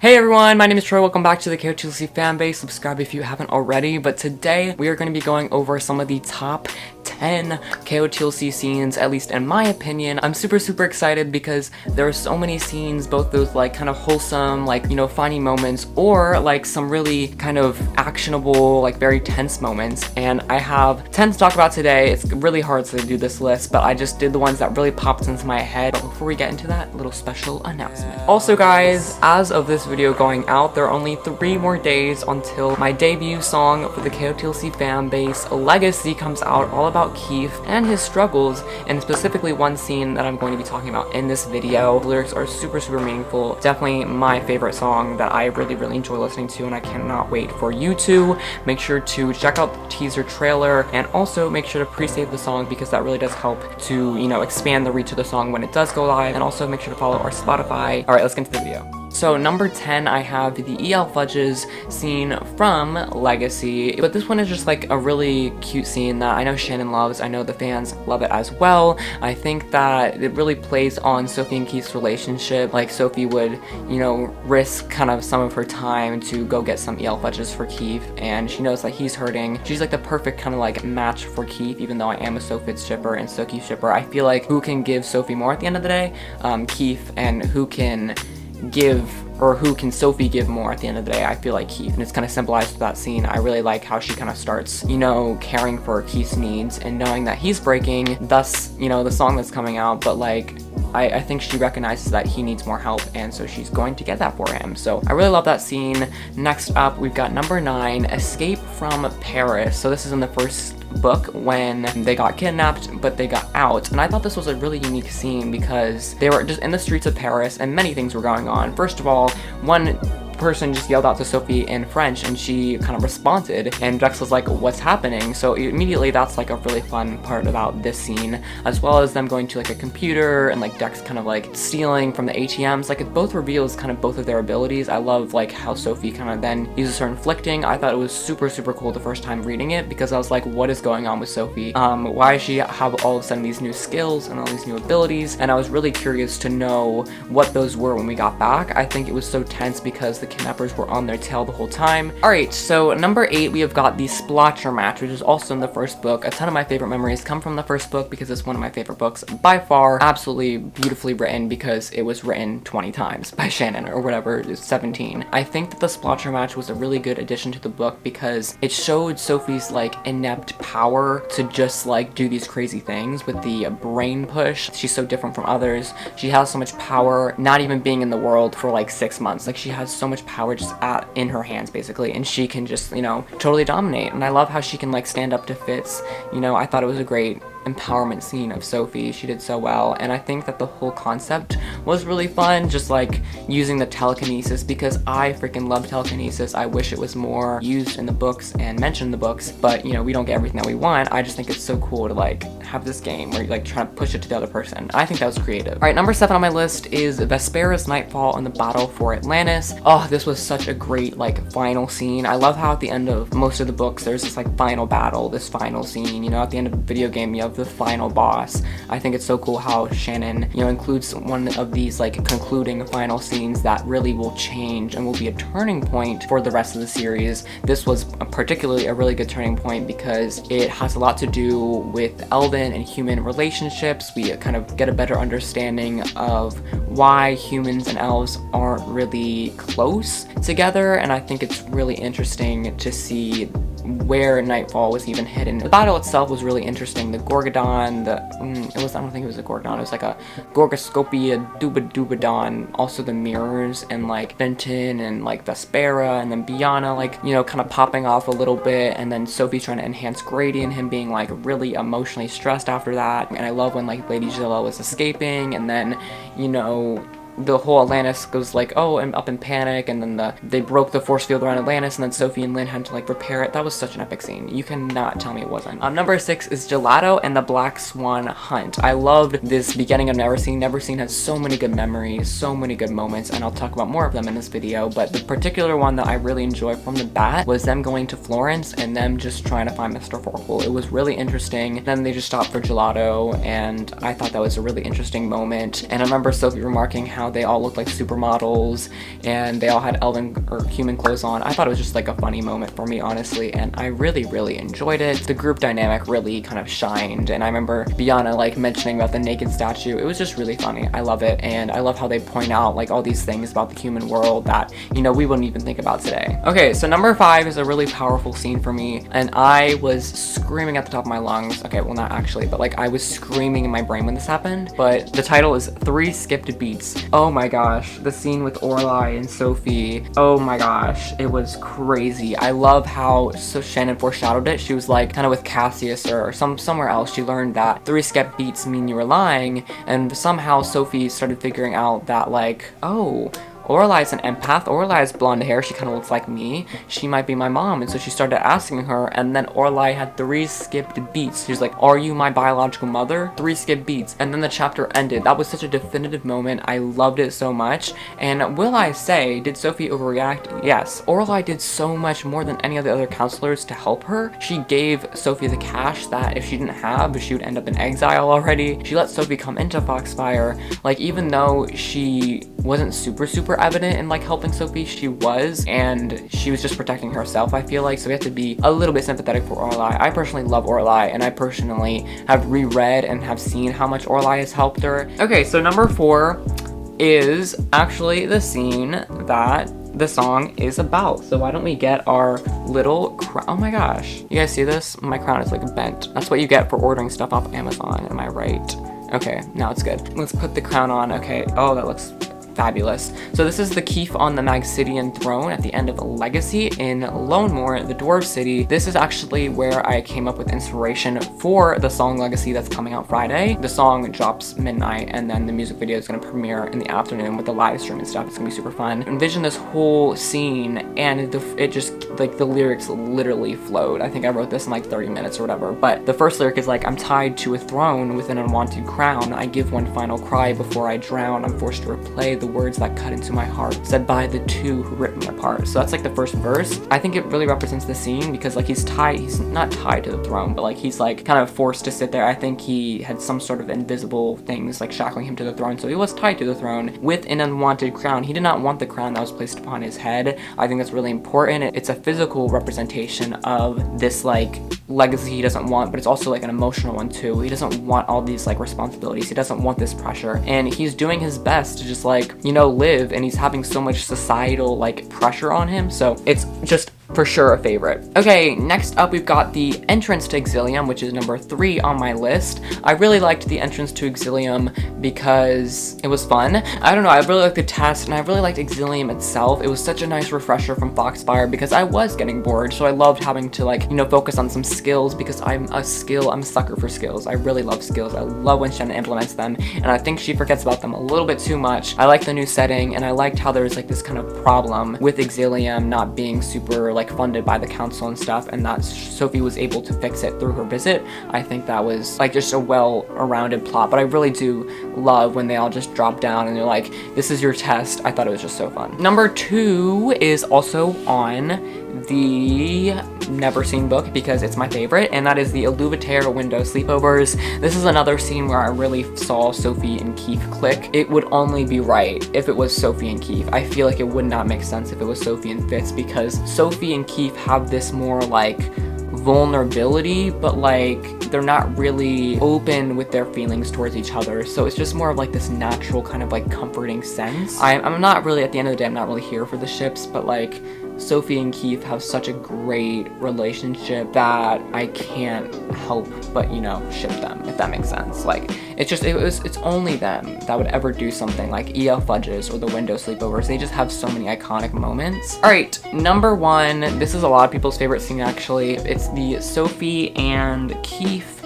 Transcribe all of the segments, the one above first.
Hey everyone, my name is Troy, welcome back to the KotLC Fanbase, subscribe if you haven't already, but today we are going to be going over some of the top 10 KotLC scenes, at least in my opinion. I'm super excited because there are so many scenes, both those like kind of wholesome, like, you know, funny moments, or like some really kind of actionable, like very tense moments, and I have 10 to talk about today. It's really hard to do this list, but I just did the ones that really popped into my head. But before we get into that, a little special announcement. Also guys, as of this video going out, there are only 3 more days until my debut song for the KotLC Fanbase, Legacy, comes out, all about Keefe and his struggles, and specifically one scene that I'm going to be talking about in this video. The lyrics are super meaningful. Definitely my favorite song that I really enjoy listening to, and I cannot wait for you to. Make sure to check out the teaser trailer, and also make sure to pre-save the song because that really does help to, you know, expand the reach of the song when it does go live, and also make sure to follow our Spotify. Alright, let's get into the video. So number 10, I have the E.L.Fudges scene from Legacy, but this one is just like a really cute scene that I know Shannon loves. I know the fans love it as well. I think that it really plays on Sophie and Keith's relationship. Like Sophie would, you know, risk kind of some of her time to go get some E.L.Fudges for Keefe, and she knows that he's hurting. She's like the perfect kind of like match for Keefe, even though I am a Sophie shipper and so Keefe shipper. I feel like who can give Sophie more at the end of the day? Keefe, and who can Sophie give more at the end of the day? I feel like Keefe, and it's kind of symbolized with that scene. I really like how she kind of starts, you know, caring for Keith's needs and knowing that he's breaking, thus, you know, the song that's coming out, but like, I think she recognizes that he needs more help, and so she's going to get that for him. So I really love that scene. Next up, we've got number 9, Escape from Paris. So this is in the first book when they got kidnapped, but they got out, and I thought this was a really unique scene because they were just in the streets of Paris and many things were going on. First of all, one person just yelled out to Sophie in French, and she kind of responded, and Dex was like, what's happening? So immediately that's like a really fun part about this scene, as well as them going to like a computer and like Dex kind of like stealing from the ATMs. Like it both reveals kind of both of their abilities. I love like how Sophie kind of then uses her inflicting. I thought it was super cool the first time reading it because I was like, what is going on with Sophie? Why does she have all of a sudden these new skills and all these new abilities? And I was really curious to know what those were when we got back. I think it was so tense because the kidnappers were on their tail the whole time. Alright, so number 8, we have got the Splotcher Match, which is also in the first book. A ton of my favorite memories come from the first book because it's one of my favorite books by far. Absolutely beautifully written because it was written 20 times by Shannon, or whatever, 17. I think that the Splotcher Match was a really good addition to the book because it showed Sophie's like inept power to just like do these crazy things with the brain push. She's so different from others. She has so much power, not even being in the world for like 6 months. Like she has so much power just in her hands basically, and she can just, you know, totally dominate. And I love how she can like stand up to Fitz. You know, I thought it was a great empowerment scene of Sophie. She did so well, and I think that the whole concept was really fun, just like using the telekinesis, because I freaking love telekinesis. I wish it was more used in the books and mentioned in the books, but you know, we don't get everything that we want. I just think it's so cool to like have this game where you like try to push it to the other person. I think that was creative. Alright, number 7 on my list is Vespera's Nightfall and the battle for Atlantis. Oh, this was such a great like final scene. I love how at the end of most of the books there's this like final battle, this final scene, you know, at the end of the video game you have the final boss. I think it's so cool how Shannon, you know, includes one of these like concluding final scenes that really will change and will be a turning point for the rest of the series. This was particularly a really good turning point because it has a lot to do with elven and human relationships. We kind of get a better understanding of why humans and elves aren't really close together, and I think it's really interesting to see where Nightfall was even hidden. The battle itself was really interesting. The Gorgodon, I don't think it was a Gorgodon, it was like a Gorgoscopia Dubadon, also the mirrors, and like Benton and like Vespera, and then Biana, like, you know, kind of popping off a little bit, and then Sophie trying to enhance Grady and him being like really emotionally stressed after that. And I love when like Lady Jillbull was escaping, and then, you know, the whole Atlantis goes like, oh, I'm up in panic, and then they broke the force field around Atlantis, and then Sophie and Lynn had to like repair it. That was such an epic scene. You cannot tell me it wasn't. Number 6 is Gelato and the Black Swan Hunt. I loved this beginning of Neverseen. Neverseen has so many good memories, so many good moments, and I'll talk about more of them in this video, but the particular one that I really enjoyed from the bat was them going to Florence and them just trying to find Mr. Forkle. It was really interesting. Then they just stopped for Gelato, and I thought that was a really interesting moment. And I remember Sophie remarking how how they all looked like supermodels and they all had elven or human clothes on. I thought it was just like a funny moment for me, honestly, and I really enjoyed it. The group dynamic really kind of shined, and I remember Biana like mentioning about the naked statue. It was just really funny. I love it, and I love how they point out like all these things about the human world that, you know, we wouldn't even think about today. Okay, so number 5 is a really powerful scene for me, and I was screaming at the top of my lungs. Okay, well, not actually, but like I was screaming in my brain when this happened. But the title is 3 Skipped Beats. Oh my gosh, the scene with Orlai and Sophie. Oh my gosh, it was crazy. I love how Shannon foreshadowed it. She was like kind of with Cassius or somewhere else. She learned that 3 skipped beats mean you were lying, and somehow Sophie started figuring out that like, oh, Orlai's an empath. Orlai has blonde hair. She kind of looks like me. She might be my mom. And so she started asking her, and then Orlai had 3 skipped beats. She was like, are you my biological mother? 3 skipped beats. And then the chapter ended. That was such a definitive moment. I loved it so much. And will I say, did Sophie overreact? Yes. Orlai did so much more than any of the other counselors to help her. She gave Sophie the cash that if she didn't have, she would end up in exile already. She let Sophie come into Foxfire. Like, even though she wasn't super evident in like helping Sophie, she was, and she was just protecting herself, I feel like. So we have to be a little bit sympathetic for Orlai. I personally love Orlai, and I personally have reread and have seen how much Orlai has helped her. Okay, so number 4 is actually the scene that the song is about. So why don't we get our little crown? Oh my gosh, you guys see this? My crown is like bent. That's what you get for ordering stuff off Amazon, am I right? Okay, now it's good. Let's put the crown on. Okay, oh, that looks fabulous. So this is the Keefe on the Magsidian throne at the end of Legacy in Lonemore, the Dwarf City. This is actually where I came up with inspiration for the song Legacy that's coming out Friday. The song drops midnight, and then the music video is going to premiere in the afternoon with the live stream and stuff. It's going to be super fun. Envision this whole scene, and it just, like, the lyrics literally flowed. I think I wrote this in like 30 minutes or whatever, but the first lyric is like, I'm tied to a throne with an unwanted crown. I give one final cry before I drown. I'm forced to replay the words that cut into my heart, said by the 2 who ripped me apart. So that's like the first verse. I think it really represents the scene because like he's not tied to the throne, but like he's like kind of forced to sit there. I think he had some sort of invisible things like shackling him to the throne, so he was tied to the throne with an unwanted crown. He did not want the crown that was placed upon his head. I think that's really important. It's a physical representation of this like legacy he doesn't want, but it's also like an emotional one too. He doesn't want all these like responsibilities. He doesn't want this pressure, and he's doing his best to just like, you know, live, and he's having so much societal like pressure on him. So it's just for sure a favorite. Okay, next up we've got the entrance to Exilium, which is number 3 on my list. I really liked the entrance to Exilium because it was fun. I don't know, I really liked the test, and I really liked Exilium itself. It was such a nice refresher from Foxfire because I was getting bored, so I loved having to like, you know, focus on some skills because I'm a sucker for skills. I really love skills. I love when Shannon implements them, and I think she forgets about them a little bit too much. I like the new setting, and I liked how there was like this kind of problem with Exilium not being super like funded by the council and stuff, and that Sophie was able to fix it through her visit. I think that was like just a well-rounded plot, but I really do love when they all just drop down and they're like, this is your test. I thought it was just so fun. Number 2 is also on the Never Seen book because it's my favorite, and that is the Illuvatere window sleepovers. This is another scene where I really saw Sophie and Keefe click. It would only be right if it was Sophie and Keefe. I feel like it would not make sense if it was Sophie and Fitz, because Sophie and Keefe have this more like vulnerability, but like they're not really open with their feelings towards each other, so it's just more of like this natural kind of like comforting sense. I'm not really, at the end of the day, I'm not really here for the ships, but like Sophie and Keefe have such a great relationship that I can't help but, you know, ship them, if that makes sense. Like, it's only them that would ever do something like E.L.Fudges or the window sleepovers. They just have so many iconic moments. All right, number 1, this is a lot of people's favorite scene actually. It's the Sophie and Keefe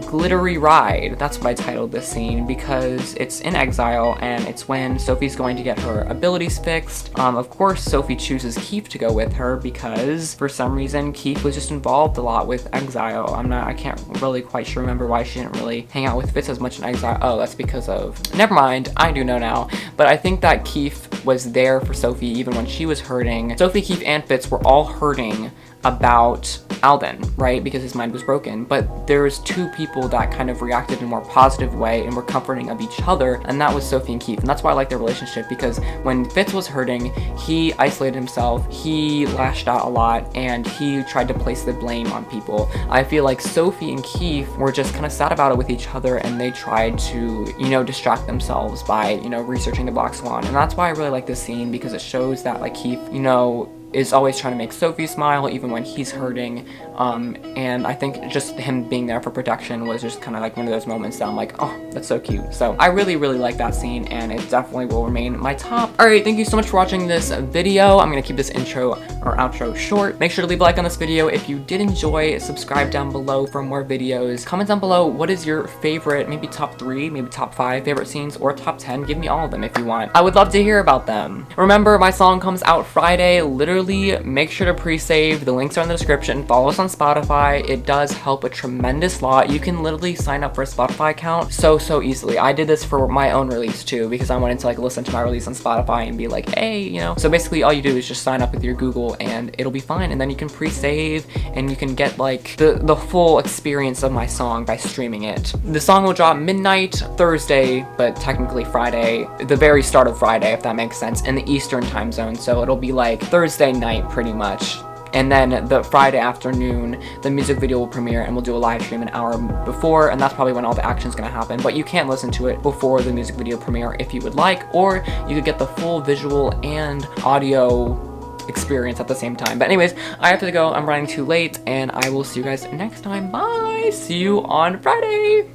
glittery ride. That's what I titled this scene because it's in exile, and it's when Sophie's going to get her abilities fixed. Of course, Sophie chooses Keefe to go with her because for some reason Keefe was just involved a lot with exile. I can't really quite sure remember why she didn't really hang out with Fitz as much in exile. Oh, that's because of, never mind, I do know now. But I think that Keefe was there for Sophie even when she was hurting. Sophie, Keefe, and Fitz were all hurting about Alden, right? Because his mind was broken. But there's two people that kind of reacted in a more positive way and were comforting of each other, and that was Sophie and Keefe. And that's why I like their relationship, because when Fitz was hurting, he isolated himself, he lashed out a lot, and he tried to place the blame on people. I feel like Sophie and Keefe were just kind of sad about it with each other, and they tried to, you know, distract themselves by, you know, researching the Black Swan. And that's why I really like this scene, because it shows that, like, Keefe, you know, is always trying to make Sophie smile even when he's hurting, and I think just him being there for protection was just kind of like one of those moments that I'm like, oh, that's so cute. So I really like that scene, and it definitely will remain my top. Alright, thank you so much for watching this video. I'm gonna keep this intro or outro short. Make sure to leave a like on this video if you did enjoy. Subscribe down below for more videos. Comment down below what is your favorite, maybe top 3, maybe top 5 favorite scenes, or top 10. Give me all of them if you want. I would love to hear about them. Remember, my song comes out Friday. Literally, make sure to pre-save. The links are in the description. Follow us on Spotify. It does help a tremendous lot. You can literally sign up for a Spotify account so easily. I did this for my own release too, because I wanted to like listen to my release on Spotify and be like, hey, you know. So basically all you do is just sign up with your Google and it'll be fine, and then you can pre-save and you can get like the full experience of my song by streaming it. The song will drop midnight Thursday, but technically Friday, the very start of Friday, if that makes sense, in the Eastern time zone. So it'll be like Thursday night pretty much, and then the Friday afternoon the music video will premiere, and we'll do a live stream an hour before, and that's probably when all the action's gonna happen. But you can listen to it before the music video premiere if you would like, or you could get the full visual and audio experience at the same time. But anyways, I have to go. I'm running too late, and I will see you guys next time. Bye. See you on Friday.